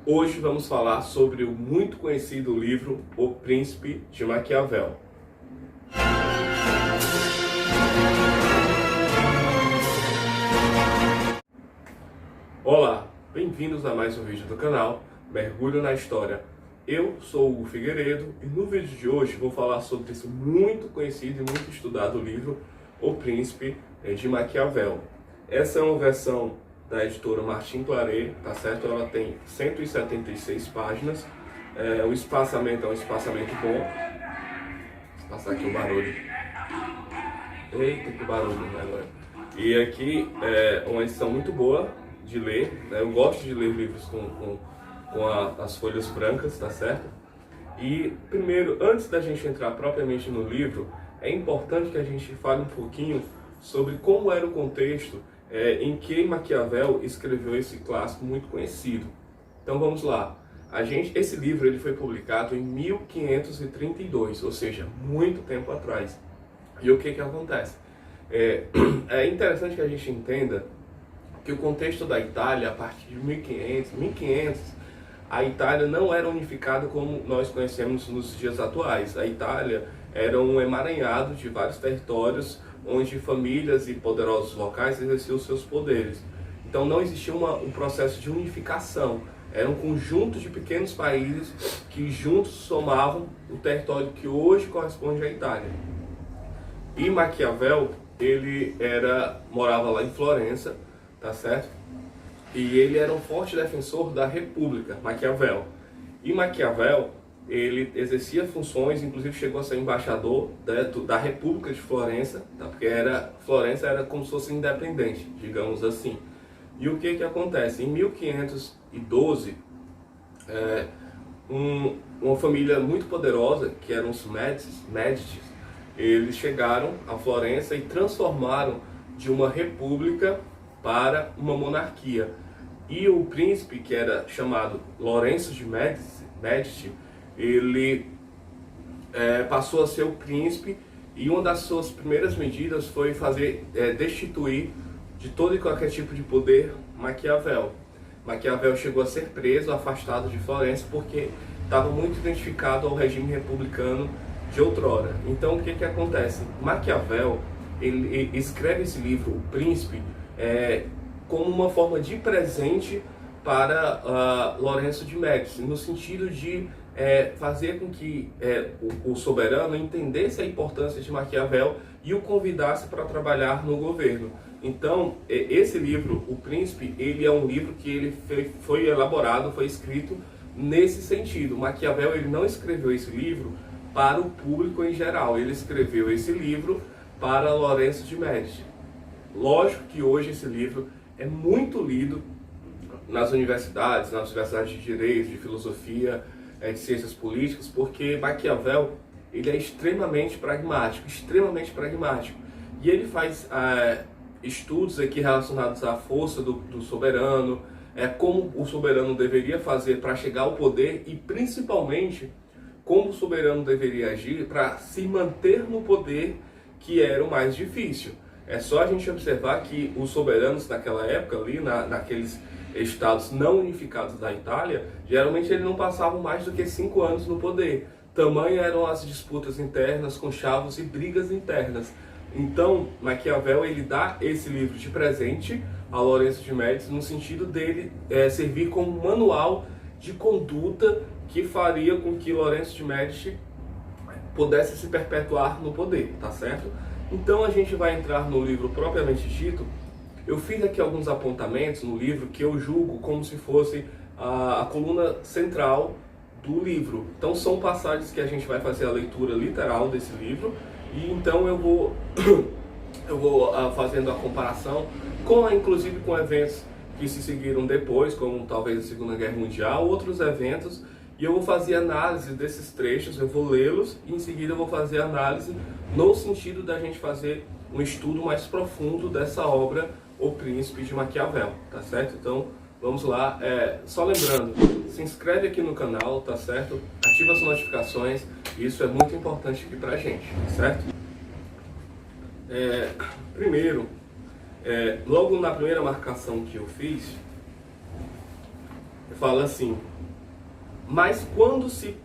Hoje vamos falar sobre o muito conhecido livro O Príncipe de Maquiavel. Olá, bem-vindos a mais um vídeo do canal Mergulho na História. Eu sou o Hugo Figueiredo e no vídeo de hoje vou falar sobre esse muito conhecido e muito estudado livro O Príncipe de Maquiavel. Essa é uma versão da editora Martin Claret, tá certo? Ela tem 176 páginas, o espaçamento é um espaçamento bom. Vou passar aqui um barulho. Eita, que barulho, né, agora? E aqui é uma edição muito boa de ler, né? Eu gosto de ler livros com as folhas brancas, tá certo? E primeiro, antes da gente entrar propriamente no livro, é importante que a gente fale um pouquinho sobre como era o contexto em que Maquiavel escreveu esse clássico muito conhecido. Então vamos lá. Esse livro ele foi publicado em 1532, ou seja, muito tempo atrás. E o que acontece? É interessante que a gente entenda que o contexto da Itália, a partir de 1500, a Itália não era unificada como nós conhecemos nos dias atuais. A Itália era um emaranhado de vários territórios, onde famílias e poderosos locais exerciam seus poderes. Então não existia um processo de unificação. Era um conjunto de pequenos países que juntos somavam o território que hoje corresponde à Itália. E Maquiavel, ele morava lá em Florença, tá certo? E ele era um forte defensor da República, Maquiavel. E Maquiavel, ele exercia funções, inclusive chegou a ser embaixador da República de Florença, tá? Porque Florença era como se fosse independente, digamos assim. E o que acontece? Em 1512, uma família muito poderosa, que eram os Médici, eles chegaram a Florença e transformaram de uma república para uma monarquia. E o príncipe, que era chamado Lourenço de Médici, ele passou a ser o príncipe, e uma das suas primeiras medidas foi destituir de todo e qualquer tipo de poder Maquiavel. Maquiavel chegou a ser preso, afastado de Florença, porque estava muito identificado ao regime republicano de outrora. Então o que acontece? Maquiavel ele escreve esse livro, O Príncipe, como uma forma de presente para Lourenço de Médici, no sentido de fazer com que o soberano entendesse a importância de Maquiavel e o convidasse para trabalhar no governo. Então, esse livro, O Príncipe, ele é um livro que ele foi elaborado, foi escrito nesse sentido. Maquiavel ele não escreveu esse livro para o público em geral, ele escreveu esse livro para Lourenço de Médici. Lógico que hoje esse livro é muito lido nas universidades de direito, de filosofia, de ciências políticas, porque Maquiavel ele é extremamente pragmático. E ele faz estudos aqui relacionados à força do soberano, como o soberano deveria fazer para chegar ao poder e principalmente como o soberano deveria agir para se manter no poder, que era o mais difícil. É só a gente observar que os soberanos naquela época, ali naqueles estados não unificados da Itália, geralmente eles não passavam mais do que 5 anos no poder. Tamanho eram as disputas internas, conchavos e brigas internas. Então, Maquiavel ele dá esse livro de presente a Lourenço de Médici no sentido dele servir como um manual de conduta que faria com que Lourenço de Médici pudesse se perpetuar no poder, tá certo? Então a gente vai entrar no livro propriamente dito. Eu fiz aqui alguns apontamentos no livro que eu julgo como se fosse a coluna central do livro. Então são passagens que a gente vai fazer a leitura literal desse livro, e então eu vou fazendo a comparação inclusive com eventos que se seguiram depois, como talvez a Segunda Guerra Mundial, outros eventos, e eu vou fazer análise desses trechos, eu vou lê-los e em seguida eu vou fazer análise no sentido da gente fazer um estudo mais profundo dessa obra, O Príncipe de Maquiavel, tá certo? Então vamos lá, só lembrando, se inscreve aqui no canal, tá certo? Ativa as notificações, isso é muito importante aqui pra gente, tá certo? Primeiro, logo na primeira marcação que eu fiz, fala assim: mas quando se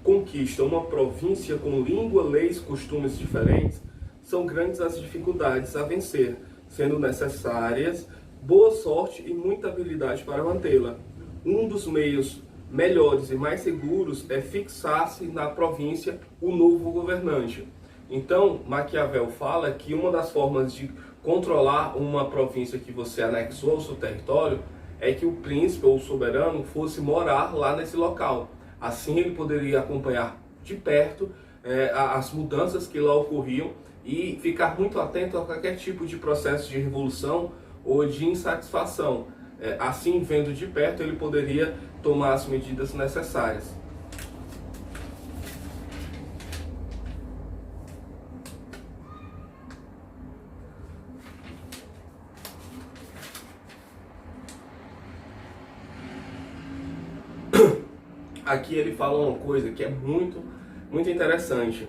conquista uma província com língua, leis, costumes diferentes, são grandes as dificuldades a vencer, sendo necessárias boa sorte e muita habilidade para mantê-la. Um dos meios melhores e mais seguros é fixar-se na província o novo governante. Então, Maquiavel fala que uma das formas de controlar uma província que você anexou ao seu território é que o príncipe ou o soberano fosse morar lá nesse local. Assim ele poderia acompanhar de perto as mudanças que lá ocorriam e ficar muito atento a qualquer tipo de processo de revolução ou de insatisfação. Assim, vendo de perto, ele poderia tomar as medidas necessárias. Aqui ele fala uma coisa que é muito interessante,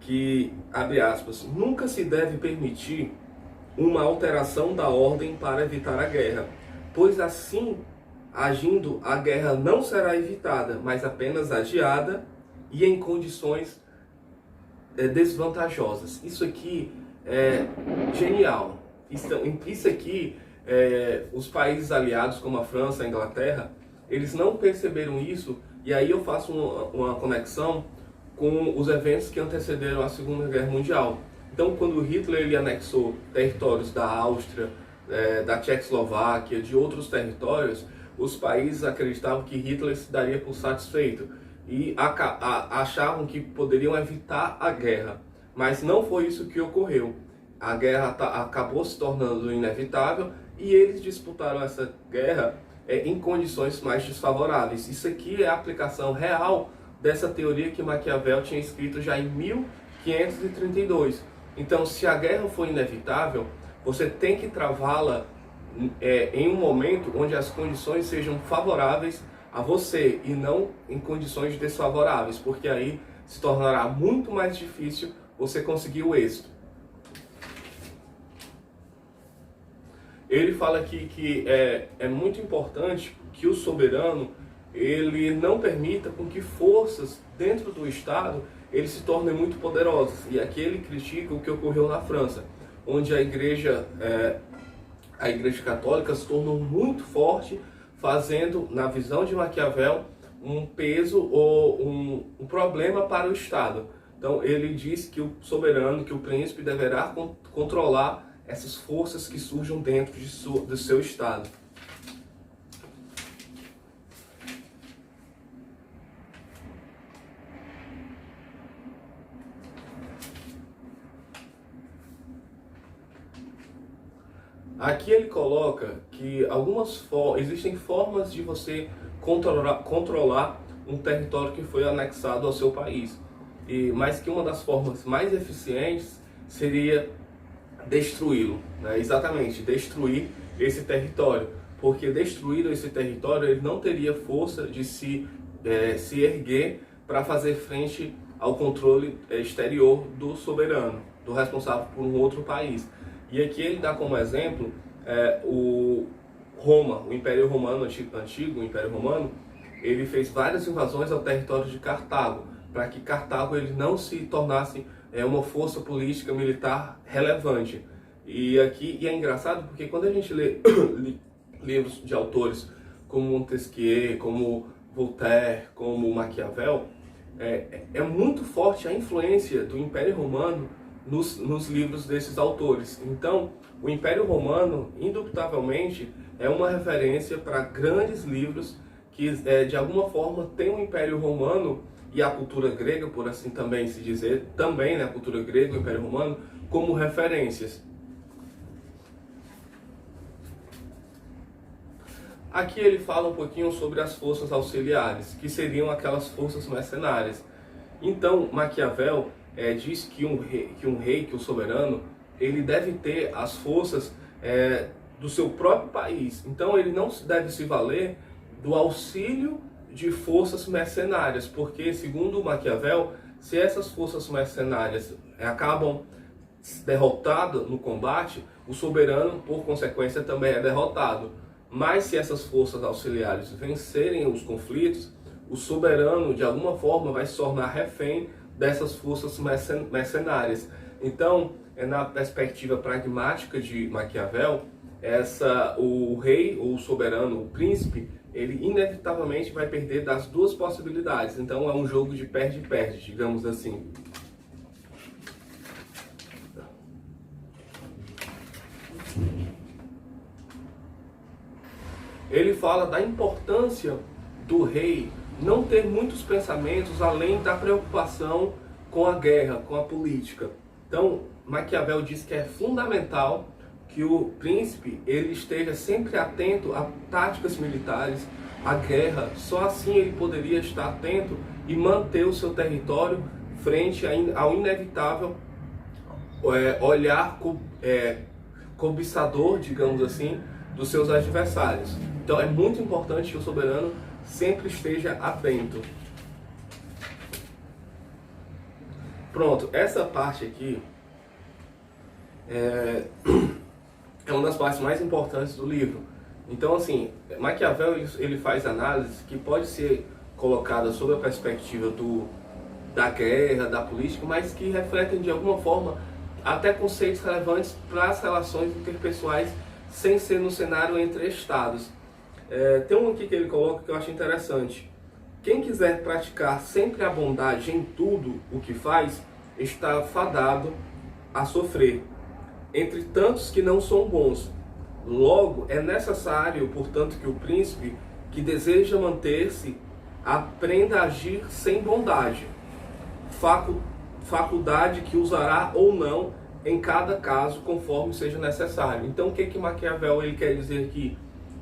que, abre aspas, nunca se deve permitir uma alteração da ordem para evitar a guerra, pois assim, agindo, a guerra não será evitada, mas apenas adiada e em condições desvantajosas. Isso aqui é genial. Isso aqui, os países aliados como a França, a Inglaterra, eles não perceberam isso, e aí eu faço uma conexão com os eventos que antecederam a Segunda Guerra Mundial. Então, quando Hitler ele anexou territórios da Áustria, da Tchecoslováquia, de outros territórios, os países acreditavam que Hitler se daria por satisfeito e achavam que poderiam evitar a guerra. Mas não foi isso que ocorreu. A guerra acabou se tornando inevitável e eles disputaram essa guerra em condições mais desfavoráveis. Isso aqui é a aplicação real dessa teoria que Maquiavel tinha escrito já em 1532. Então, se a guerra for inevitável, você tem que travá-la em um momento onde as condições sejam favoráveis a você e não em condições desfavoráveis, porque aí se tornará muito mais difícil você conseguir o êxito. Ele fala aqui que é muito importante que o soberano ele não permita com que forças dentro do Estado eles se tornem muito poderosas. E aqui ele critica o que ocorreu na França, onde a Igreja Católica se tornou muito forte, fazendo, na visão de Maquiavel, um peso ou um problema para o Estado. Então ele diz que o soberano, que o príncipe deverá controlar essas forças que surjam dentro do seu Estado. Aqui ele coloca que existem formas de você controlar um território que foi anexado ao seu país, mas que uma das formas mais eficientes seria destruí-lo, né? Exatamente, destruir esse território, porque destruído esse território ele não teria força de se erguer para fazer frente ao controle exterior do soberano, do responsável por um outro país. E aqui ele dá como exemplo o Império Romano antigo, o Império Romano, ele fez várias invasões ao território de Cartago, para que Cartago ele não se tornasse uma força política militar relevante. E é engraçado porque quando a gente lê livros de autores como Montesquieu, como Voltaire, como Maquiavel, é muito forte a influência do Império Romano nos livros desses autores. Então, o Império Romano, indubitavelmente, é uma referência para grandes livros que, de alguma forma, tem o Império Romano e a cultura grega, por assim também se dizer, também a cultura grega e o Império Romano, como referências. Aqui ele fala um pouquinho sobre as forças auxiliares, que seriam aquelas forças mercenárias. Então, Maquiavel diz que um rei, que o soberano, ele deve ter as forças do seu próprio país. Então, ele não deve se valer do auxílio de forças mercenárias, porque, segundo Maquiavel, se essas forças mercenárias acabam derrotadas no combate, o soberano, por consequência, também é derrotado. mas se essas forças auxiliares vencerem os conflitos, o soberano de alguma forma vai se tornar refém dessas forças mercenárias. Então, na perspectiva pragmática de Maquiavel, o rei, ou o soberano, o príncipe, ele inevitavelmente vai perder das duas possibilidades. Então é um jogo de perde-perde, digamos assim. Ele fala da importância do rei não ter muitos pensamentos além da preocupação com a guerra, com a política. Então, Maquiavel diz que é fundamental que o príncipe ele esteja sempre atento a táticas militares, à guerra. Só assim ele poderia estar atento e manter o seu território frente ao inevitável olhar cobiçador, digamos assim, dos seus adversários. Então é muito importante que o soberano sempre esteja atento. Pronto, essa parte aqui é uma das partes mais importantes do livro. Então, assim, Maquiavel ele faz análises que pode ser colocada sob a perspectiva da guerra, da política, mas que refletem de alguma forma até conceitos relevantes para as relações interpessoais, sem ser no cenário entre estados. Tem um aqui que ele coloca que eu acho interessante. Quem quiser praticar sempre a bondade em tudo o que faz, está fadado a sofrer entre tantos que não são bons. Logo, é necessário, portanto, que o príncipe que deseja manter-se aprenda a agir sem bondade, faculdade que usará ou não em cada caso, conforme seja necessário. Então, o que Maquiavel ele quer dizer aqui?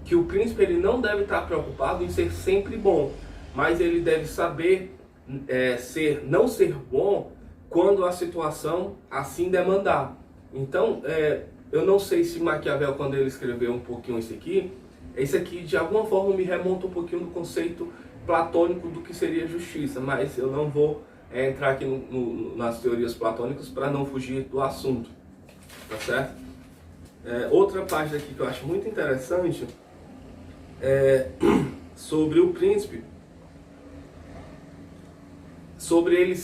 Que o príncipe ele não deve estar preocupado em ser sempre bom, mas ele deve saber não ser bom quando a situação assim demandar. Então, eu não sei se Maquiavel, quando ele escreveu um pouquinho esse aqui de alguma forma me remonta um pouquinho do conceito platônico do que seria justiça, mas eu não vou entrar aqui nas teorias platônicas para não fugir do assunto, tá certo? Outra página aqui que eu acho muito interessante é sobre o príncipe, sobre ele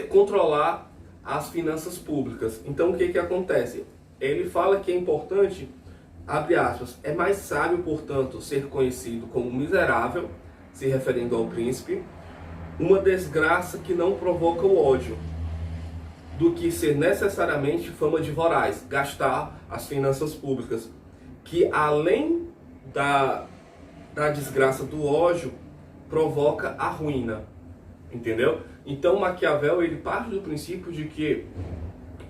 controlar as finanças públicas. Então o que acontece? Ele fala que é importante, abre aspas, é mais sábio, portanto, ser conhecido como miserável, se referindo ao príncipe, uma desgraça que não provoca o ódio, do que ser necessariamente fama de voraz, gastar as finanças públicas, que além da desgraça do ódio, provoca a ruína. Entendeu? Então Maquiavel ele parte do princípio de que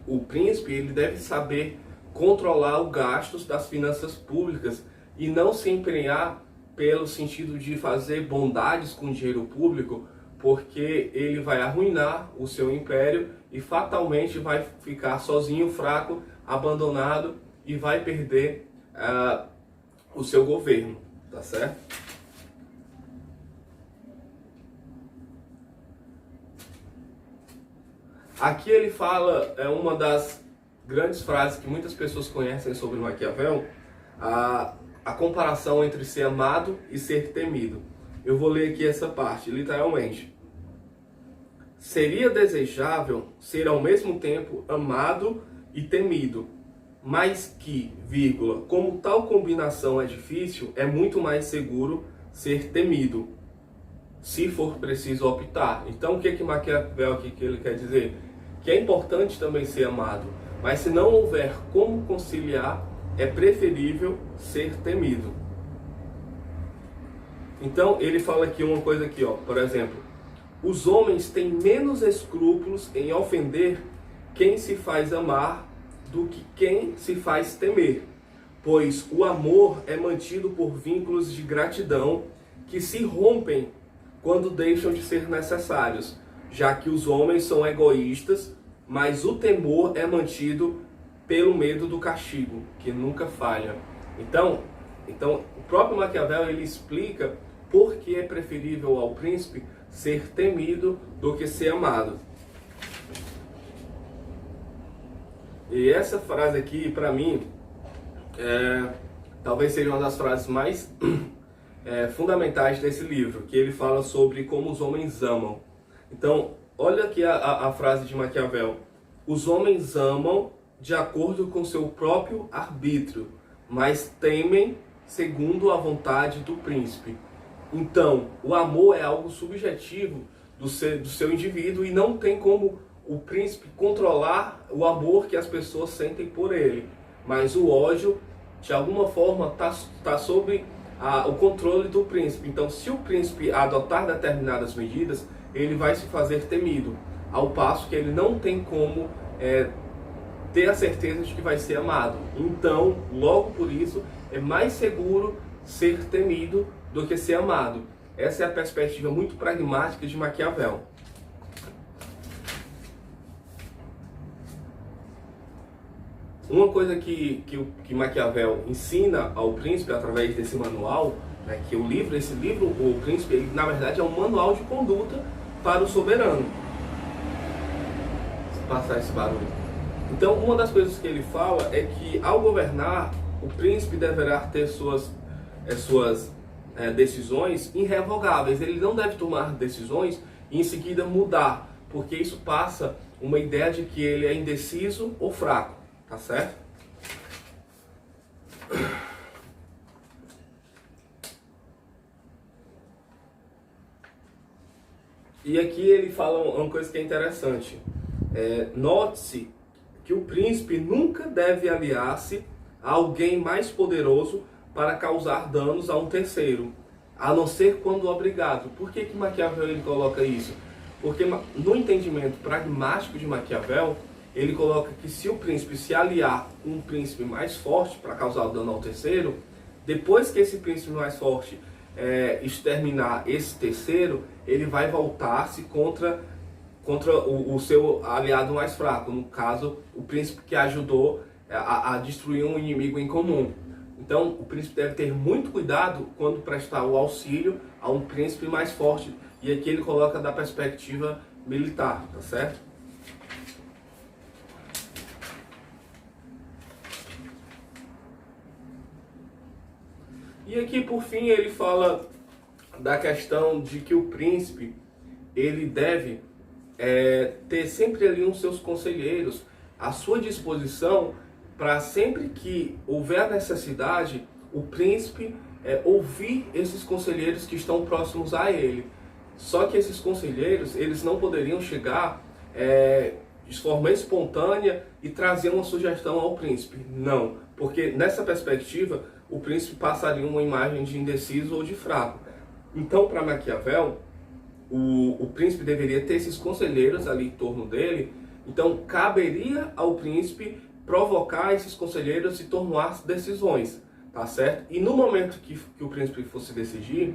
o príncipe ele deve saber controlar os gastos das finanças públicas e não se empenhar pelo sentido de fazer bondades com dinheiro público, porque ele vai arruinar o seu império e fatalmente vai ficar sozinho, fraco, abandonado e vai perder o seu governo, tá certo? Aqui ele fala, uma das grandes frases que muitas pessoas conhecem sobre Maquiavel, a comparação entre ser amado e ser temido. Eu vou ler aqui essa parte, literalmente. Seria desejável ser ao mesmo tempo amado e temido, mas que, vírgula, como tal combinação é difícil, é muito mais seguro ser temido, se for preciso optar. Então o que Maquiavel aqui que ele quer dizer? Que é importante também ser amado, mas se não houver como conciliar, é preferível ser temido. Então ele fala aqui uma coisa aqui, por exemplo, os homens têm menos escrúpulos em ofender quem se faz amar do que quem se faz temer, pois o amor é mantido por vínculos de gratidão que se rompem quando deixam de ser necessários, já que os homens são egoístas, mas o temor é mantido pelo medo do castigo, que nunca falha. Então o próprio Maquiavel ele explica por que é preferível ao príncipe ser temido do que ser amado. E essa frase aqui, para mim, talvez seja uma das frases mais fundamentais desse livro, que ele fala sobre como os homens amam. Então, olha aqui a frase de Maquiavel: os homens amam de acordo com seu próprio arbítrio, mas temem segundo a vontade do príncipe. Então, o amor é algo subjetivo do seu indivíduo e não tem como o príncipe controlar o amor que as pessoas sentem por ele. Mas o ódio, de alguma forma, tá sob o controle do príncipe. Então, se o príncipe adotar determinadas medidas, ele vai se fazer temido, ao passo que ele não tem como ter a certeza de que vai ser amado. Então, logo por isso, é mais seguro ser temido do que ser amado. Essa é a perspectiva muito pragmática de Maquiavel. Uma coisa que Maquiavel ensina ao príncipe através desse manual, né, que esse livro, o Príncipe, ele, na verdade é um manual de conduta para o soberano. Vou passar esse barulho. Então, uma das coisas que ele fala é que ao governar, o príncipe deverá ter suas decisões irrevogáveis. Ele não deve tomar decisões e em seguida mudar, porque isso passa uma ideia de que ele é indeciso ou fraco. Tá certo? E aqui ele fala uma coisa que é interessante. Note-se que o príncipe nunca deve aliar-se a alguém mais poderoso para causar danos a um terceiro, a não ser quando obrigado. Por que Maquiavel ele coloca isso? Porque no entendimento pragmático de Maquiavel, ele coloca que se o príncipe se aliar com um príncipe mais forte para causar dano ao terceiro, depois que esse príncipe mais forte exterminar esse terceiro, ele vai voltar-se contra o seu aliado mais fraco, no caso, o príncipe que ajudou a destruir um inimigo em comum. Então, o príncipe deve ter muito cuidado quando prestar o auxílio a um príncipe mais forte, e aqui ele coloca da perspectiva militar, tá certo? E aqui, por fim, ele fala da questão de que o príncipe, ele deve ter sempre ali uns seus conselheiros à sua disposição, para sempre que houver a necessidade, o príncipe ouvir esses conselheiros que estão próximos a ele. Só que esses conselheiros, eles não poderiam chegar de forma espontânea e trazer uma sugestão ao príncipe. Não, porque nessa perspectiva, o príncipe passaria uma imagem de indeciso ou de fraco. Então, para Maquiavel, o príncipe deveria ter esses conselheiros ali em torno dele. Então, caberia ao príncipe provocar esses conselheiros e tomar decisões, tá certo? E no momento que o príncipe fosse decidir,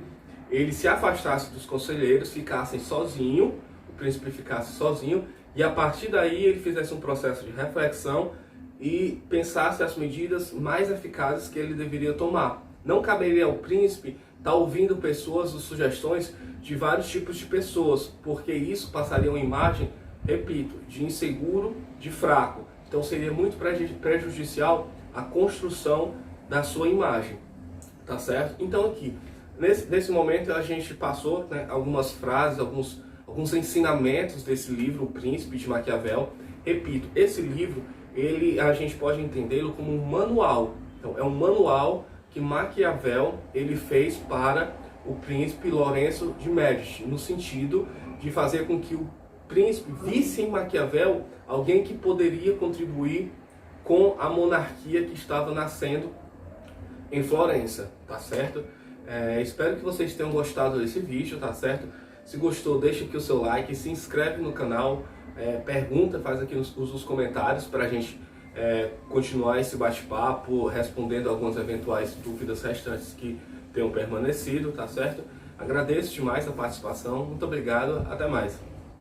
ele se afastasse dos conselheiros, ficasse sozinho, o príncipe ficasse sozinho, e a partir daí ele fizesse um processo de reflexão e pensasse as medidas mais eficazes que ele deveria tomar. Não caberia ao príncipe estar ouvindo pessoas ou sugestões de vários tipos de pessoas, porque isso passaria uma imagem, repito, de inseguro, de fraco. Então seria muito prejudicial à construção da sua imagem, tá certo? Então aqui, nesse momento a gente passou, né, algumas frases, alguns ensinamentos desse livro, O Príncipe, de Maquiavel. Repito, esse livro, a gente pode entendê-lo como um manual. Então, é um manual que Maquiavel ele fez para o príncipe Lourenço de Médici, no sentido de fazer com que o príncipe visse em Maquiavel alguém que poderia contribuir com a monarquia que estava nascendo em Florença, tá certo? Espero que vocês tenham gostado desse vídeo, tá certo? Se gostou, deixa aqui o seu like, se inscreve no canal, pergunta, faz aqui os comentários para a gente continuar esse bate-papo, respondendo algumas eventuais dúvidas restantes que tenham permanecido, tá certo? Agradeço demais a participação, muito obrigado, até mais.